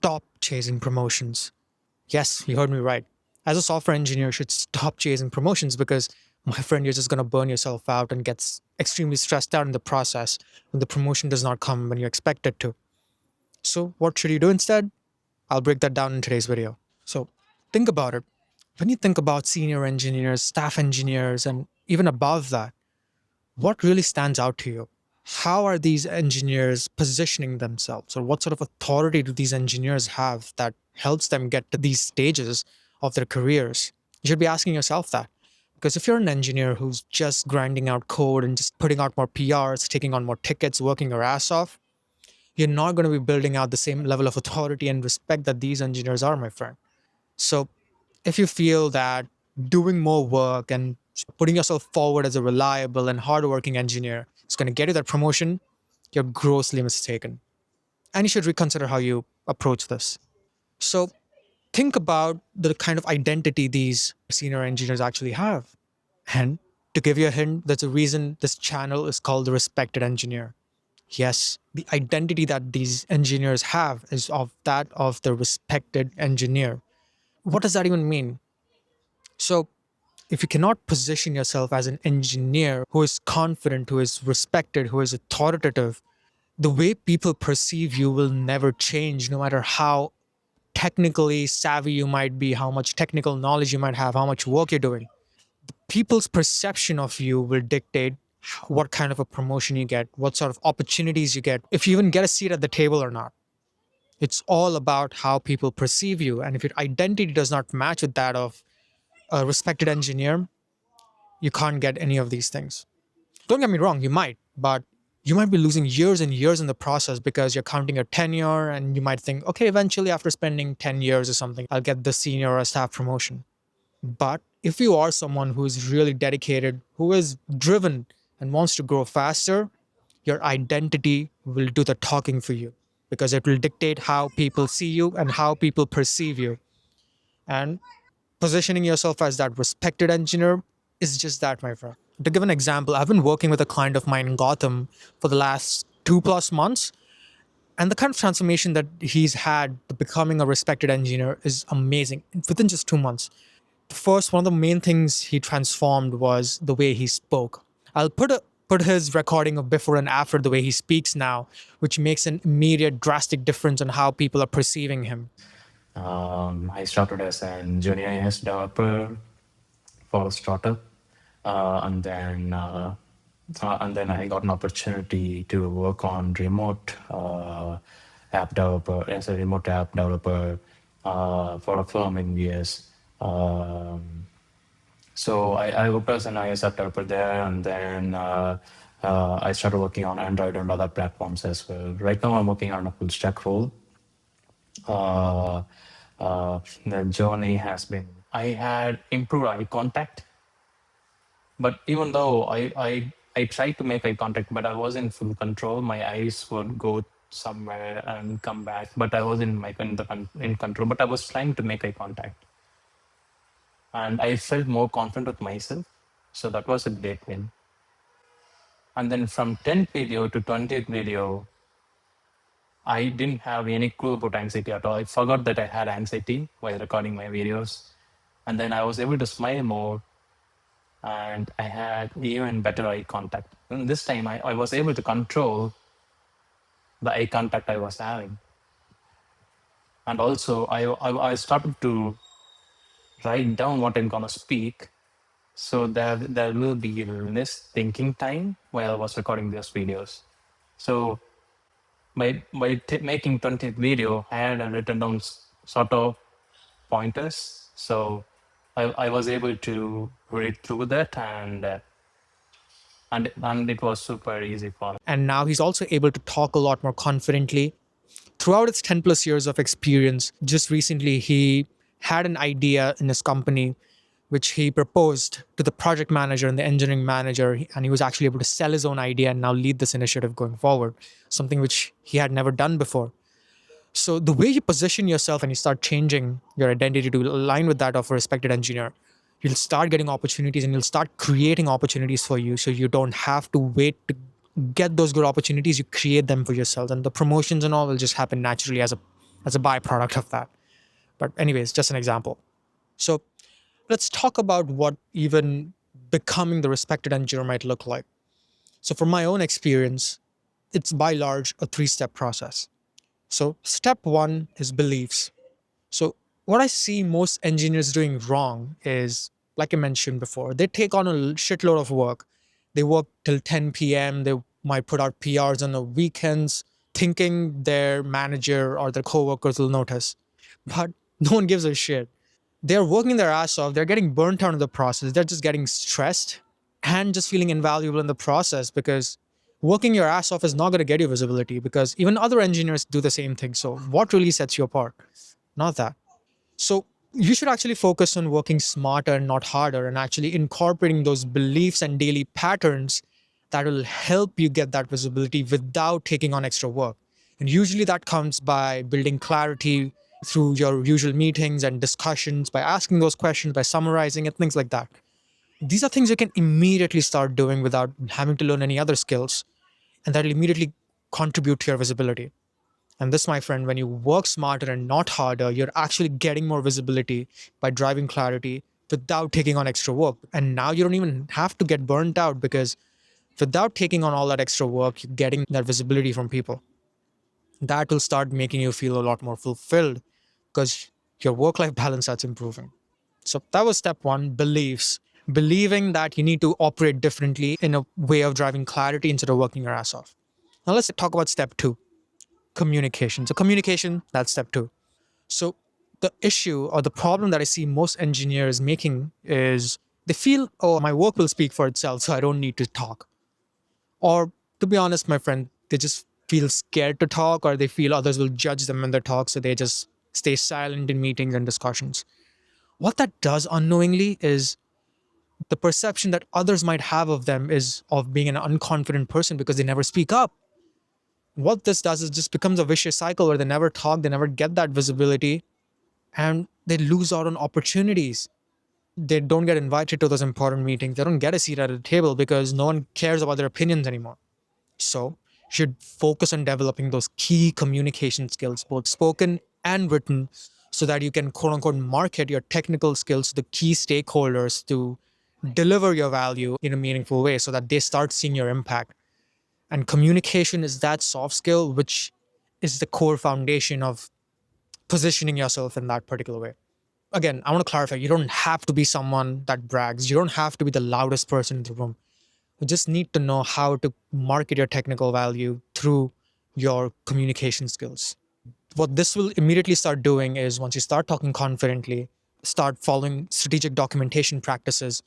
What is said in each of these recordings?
stop chasing promotions. Yes, you heard me right. As a software engineer, you should stop chasing promotions because, my friend, you're just going to burn yourself out and get extremely stressed out in the process when the promotion does not come when you expect it to. So, what should you do instead? I'll break that down in today's video. So, think about it. When you think about senior engineers, staff engineers, and even above that, what really stands out to you? How are these engineers positioning themselves, or what sort of authority do these engineers have that helps them get to these stages of their careers? You should be asking yourself that. Because if you're an engineer who's just grinding out code and just putting out more PRs, taking on more tickets, working your ass off, you're not going to be building out the same level of authority and respect that these engineers are, my friend. So if you feel that doing more work and putting yourself forward as a reliable and hardworking engineer is going to get you that promotion, you're grossly mistaken. And you should reconsider how you approach this. So think about the kind of identity these senior engineers actually have. And to give you a hint, there's a reason this channel is called the Respected Engineer. Yes, the identity that these engineers have is of that of the respected engineer. What does that even mean? So, if you cannot position yourself as an engineer who is confident, who is respected, who is authoritative, the way people perceive you will never change, no matter how technically savvy you might be, how much technical knowledge you might have, how much work you're doing. People's perception of you will dictate what kind of a promotion you get, what sort of opportunities you get, if you even get a seat at the table or not. It's all about how people perceive you. And if your identity does not match with that of a respected engineer, you can't get any of these things. Don't get me wrong, you might, but you might be losing years and years in the process because you're counting your tenure and you might think, okay, eventually after spending 10 years or something, I'll get the senior or staff promotion. But if you are someone who is really dedicated, who is driven and wants to grow faster, your identity will do the talking for you because it will dictate how people see you and how people perceive you. And positioning yourself as that respected engineer is just that, my friend. To give an example, I've been working with a client of mine in Gotham for the last 2+ months, and the kind of transformation that he's had to becoming a respected engineer is amazing within just 2 months. First, one of the main things he transformed was the way he spoke. I'll put his recording of before and after the way he speaks now, which makes an immediate drastic difference on how people are perceiving him. I started as an junior iOS developer for a startup, and then I got an opportunity to work on remote app developer as a remote app developer for a firm in US. So I worked as an iOS app developer there, and then I started working on Android and other platforms as well. Right now, I'm working on a full stack role. Uh, the journey has been. I had improved eye contact, but even though I tried to make eye contact, but I was in full control. My eyes would go somewhere and come back, but I was in control. But I was trying to make eye contact, and I felt more confident with myself. So that was a great win. And then from 10th video to 20th video, I didn't have any clue about anxiety at all. I forgot that I had anxiety while recording my videos. And then I was able to smile more, and I had even better eye contact. And this time I was able to control the eye contact I was having. And also I started to write down what I'm gonna speak. So there will be less thinking time while I was recording those videos. So by making 20th video, I had written down sort of pointers. So I was able to read through that, and it was super easy for me. And now he's also able to talk a lot more confidently. Throughout its 10 plus years of experience, just recently he had an idea in his company which he proposed to the project manager and the engineering manager, and he was actually able to sell his own idea and now lead this initiative going forward, something which he had never done before. So the way you position yourself and you start changing your identity to align with that of a respected engineer, you'll start getting opportunities and you'll start creating opportunities for you, so you don't have to wait to get those good opportunities. You create them for yourself, and the promotions and all will just happen naturally as a as a byproduct of that. But, anyways, just an example. So, let's talk about what even becoming the respected engineer might look like. So, from my own experience, it's by large a three-step process. So, step one is beliefs. So, what I see most engineers doing wrong is, like I mentioned before, they take on a shitload of work. They work till 10 p.m., they might put out PRs on the weekends, thinking their manager or their coworkers will notice. But no one gives a shit. They're working their ass off, they're getting burnt out in the process, they're just getting stressed and just feeling invaluable in the process because working your ass off is not going to get you visibility because even other engineers do the same thing. So, what really sets you apart? Not that. So you should actually focus on working smarter and not harder and actually incorporating those beliefs and daily patterns that will help you get that visibility without taking on extra work. And usually that comes by building clarity through your usual meetings and discussions, by asking those questions, by summarizing it, things like that. These are things you can immediately start doing without having to learn any other skills, and that will immediately contribute to your visibility. And this, my friend, when you work smarter and not harder, you're actually getting more visibility by driving clarity without taking on extra work. And now you don't even have to get burnt out because without taking on all that extra work, you're getting that visibility from people. That will start making you feel a lot more fulfilled because your work life balance starts improving. So that was step one, beliefs. Believing that you need to operate differently in a way of driving clarity instead of working your ass off. Now let's talk about step two, communication. So communication, that's step two. So the issue or the problem that I see most engineers making is they feel, oh, my work will speak for itself, so I don't need to talk. Or to be honest, my friend, they just feel scared to talk or they feel others will judge them when they talk, so they just stay silent in meetings and discussions. What that does unknowingly is the perception that others might have of them is of being an unconfident person because they never speak up. What this does is just becomes a vicious cycle where they never talk, they never get that visibility, and they lose out on opportunities. They don't get invited to those important meetings. They don't get a seat at a table because no one cares about their opinions anymore. So, you should focus on developing those key communication skills, both spoken and written, so that you can quote unquote market your technical skills to the key stakeholders to deliver your value in a meaningful way so that they start seeing your impact. And communication is that soft skill, which is the core foundation of positioning yourself in that particular way. Again, I want to clarify, you don't have to be someone that brags. You don't have to be the loudest person in the room. You just need to know how to market your technical value through your communication skills. What this will immediately start doing is once you start talking confidently, start following strategic documentation practices,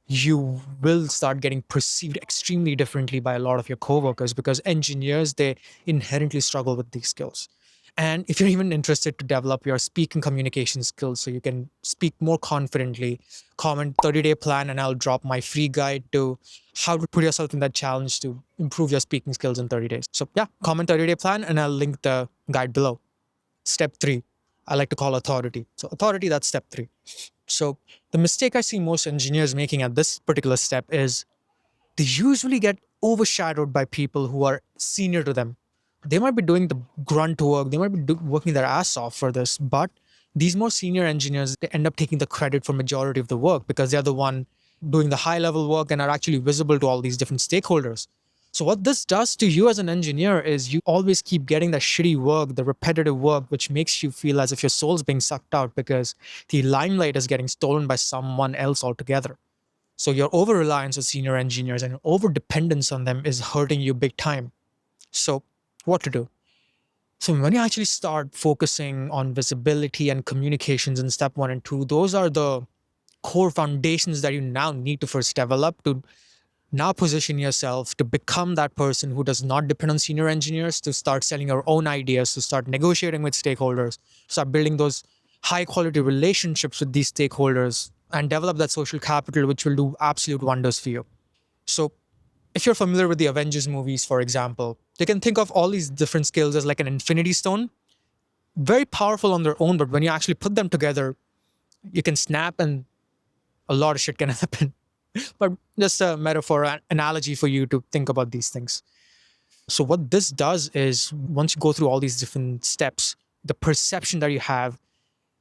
you will start getting perceived extremely differently by a lot of your coworkers because engineers, they inherently struggle with these skills. And if you're even interested to develop your speaking communication skills so you can speak more confidently, comment 30-day plan and I'll drop my free guide to how to put yourself in that challenge to improve your speaking skills in 30 days. So yeah, comment 30-day plan and I'll link the guide below. Step three, I like to call authority. So authority, that's step three. So the mistake I see most engineers making at this particular step is they usually get overshadowed by people who are senior to them. They might be doing the grunt work, they might be working their ass off for this, but these more senior engineers, they end up taking the credit for majority of the work because they're the one doing the high level work and are actually visible to all these different stakeholders. So what this does to you as an engineer is you always keep getting the shitty work, the repetitive work, which makes you feel as if your soul's being sucked out because the limelight is getting stolen by someone else altogether. So your over reliance on senior engineers and over dependence on them is hurting you big time. So what to do? So when you actually start focusing on visibility and communications in step one and two, those are the core foundations that you now need to first develop to now position yourself to become that person who does not depend on senior engineers, to start selling your own ideas, to start negotiating with stakeholders, start building those high quality relationships with these stakeholders and develop that social capital, which will do absolute wonders for you. So if you're familiar with the Avengers movies, for example, you can think of all these different skills as like an infinity stone, very powerful on their own, but when you actually put them together, you can snap and a lot of shit can happen. But just a metaphor, an analogy for you to think about these things. So what this does is once you go through all these different steps, the perception that you have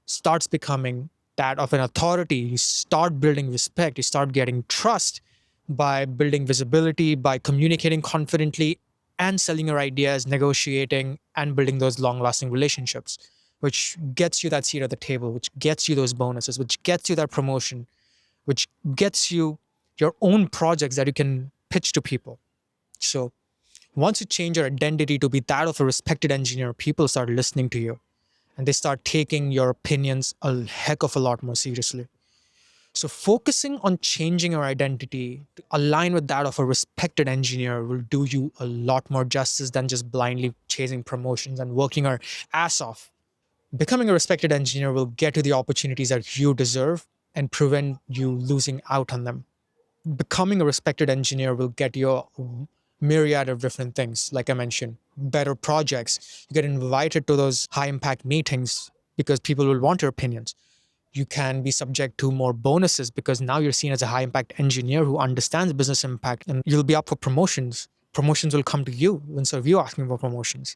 starts becoming that of an authority. You start building respect, you start getting trust by building visibility, by communicating confidently and selling your ideas, negotiating and building those long lasting relationships, which gets you that seat at the table, which gets you those bonuses, which gets you that promotion, which gets you your own projects that you can pitch to people. So once you change your identity to be that of a respected engineer, people start listening to you and they start taking your opinions a heck of a lot more seriously. So, focusing on changing your identity to align with that of a respected engineer will do you a lot more justice than just blindly chasing promotions and working your ass off. Becoming a respected engineer will get you the opportunities that you deserve and prevent you losing out on them. Becoming a respected engineer will get you a myriad of different things, like I mentioned, better projects. You get invited to those high impact meetings because people will want your opinions. You can be subject to more bonuses because now you're seen as a high impact engineer who understands business impact, and you'll be up for promotions. Promotions will come to you instead of you asking for promotions.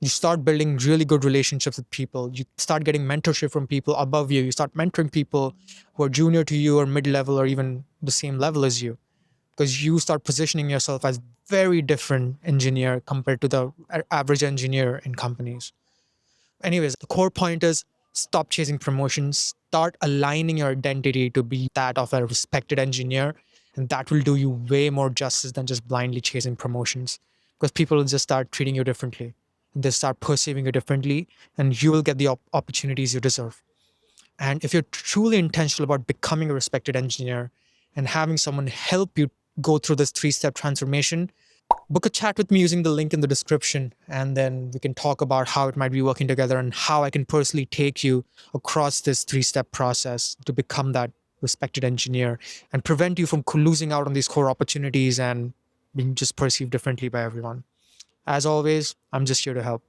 You start building really good relationships with people. You start getting mentorship from people above you. You start mentoring people who are junior to you or mid level or even the same level as you, because you start positioning yourself as very different engineer compared to the average engineer in companies. Anyways, the core point is stop chasing promotions, start aligning your identity to be that of a respected engineer. And that will do you way more justice than just blindly chasing promotions, because people will just start treating you differently. They start perceiving you differently, and you will get the opportunities you deserve. And if you're truly intentional about becoming a respected engineer and having someone help you go through this 3 step transformation, book a chat with me using the link in the description, and then we can talk about how it might be working together and how I can personally take you across this 3 step process to become that respected engineer and prevent you from losing out on these core opportunities and being just perceived differently by everyone. As always, I'm just here to help.